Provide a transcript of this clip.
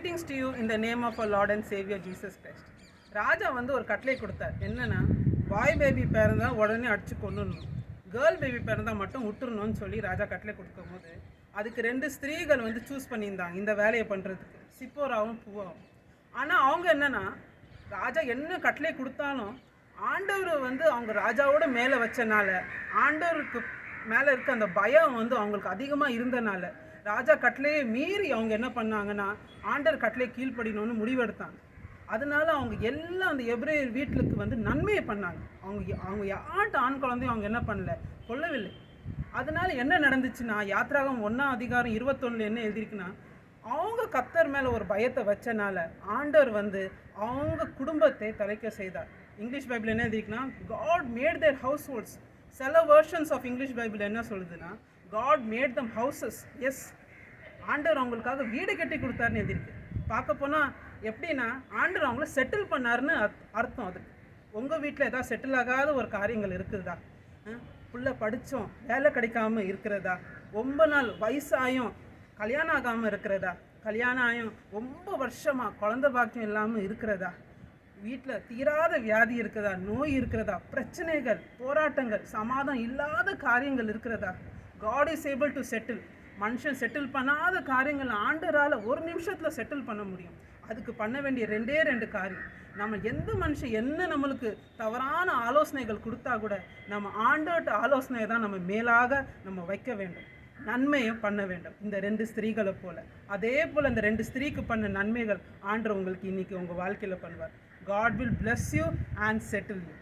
Greetings to you in the name of our Lord and Savior Jesus Christ. ராஜா வந்து ஒரு கட்டளை கொடுத்தார். என்னன்னா, பாய் பேபி பிறந்தா உடனே அடிச்சு கொண்டுடணும், கேர்ள் பேபி பிறந்தா மட்டும் விட்டுறணும்னு சொல்லி ராஜா கட்டளை கொடுக்கும்போது அதுக்கு 2 ஸ்திரீகள் வந்து சூஸ் பண்ணியிருந்தாங்க இந்த வேலையை பண்ணுறதுக்கு, சிப்போராவும் பூவாவும். ஆனால் அவங்க என்னன்னா, ராஜா என்ன கட்டளை கொடுத்தாலும் ஆண்டவர் வந்து அவங்க ராஜாவோட மேலே வச்சனால, ஆண்டவருக்கு மேலே இருக்க அந்த பயம் வந்து அவங்களுக்கு அதிகமாக இருந்தனால ராஜா கட்டளையை மீறி அவங்க என்ன பண்ணாங்கன்னா, ஆண்டவர் கட்டளை கீழ்ப்படினோன்னு முடிவெடுத்தாங்க. அதனால அவங்க எல்லாம் அந்த எபிரேயர் வீட்டுக்கு வந்து நன்மையை பண்ணாங்க. அவங்க யார்கிட்ட ஆண் குழந்தையும் அவங்க என்ன பண்ணல, கொல்லவில்லை. அதனால என்ன நடந்துச்சுன்னா, யாத்ராகம் 1:21 என்ன எழுதிருக்குன்னா, அவங்க கர்த்தர் மேலே ஒரு பயத்தை வச்சனால ஆண்டவர் வந்து அவங்க குடும்பத்தை தலைக்க செய்தார். இங்கிலீஷ் பைபிள் என்ன எழுதிருக்குன்னா, God made their house holds. சில வெர்ஷன்ஸ் ஆஃப் இங்கிலீஷ் பைபிள் என்ன சொல்லுதுன்னா, God made them houses. Yes, ஆண்டவர் அவங்களுக்காக வீடு கட்டி கொடுத்தாருன்னு எழுதிருக்கு. பார்க்க போனால் எப்படின்னா, ஆண்டவர் அவங்கள செட்டில் பண்ணாருன்னு அர்த்தம். அதுக்கு உங்கள் வீட்டில் ஏதாவது செட்டில் ஆகாத ஒரு காரியங்கள் இருக்குதா? புள்ள படித்தோம் வேலை கிடைக்காம இருக்கிறதா? ரொம்ப நாள் வயசாயும் கல்யாணம் ஆகாமல் இருக்கிறதா? கல்யாணம் ஆயும் ரொம்ப வருஷமாக குழந்தை பாக்கியம் இல்லாமல் இருக்கிறதா? வீட்டில் தீராத வியாதி இருக்கிறதா? நோய் இருக்கிறதா? பிரச்சனைகள், போராட்டங்கள், சமாதானம் இல்லாத காரியங்கள் இருக்கிறதா? God is able to settle. மனுஷன் செட்டில் பண்ணாத காரியங்கள் ஆண்டரால் ஒரு நிமிஷத்தில் செட்டில் பண்ண முடியும். அதுக்கு பண்ண வேண்டிய 2 காரியம். நம்ம எந்த மனுஷன் என்ன நம்மளுக்கு தவறான ஆலோசனைகள் கொடுத்தா கூட நம்ம ஆண்டவர்கிட்ட ஆலோசனை தான் நம்ம மேலாக நம்ம வைக்க வேண்டும், நன்மையும் பண்ண வேண்டும். இந்த 2 ஸ்திரீகளை போல், அதே போல் இந்த 2 ஸ்திரீக்கு பண்ண நன்மைகள் ஆண்டவர் உங்களுக்கு இன்றைக்கி உங்கள் வாழ்க்கையில் பண்ணுவார். God will bless you and settle you.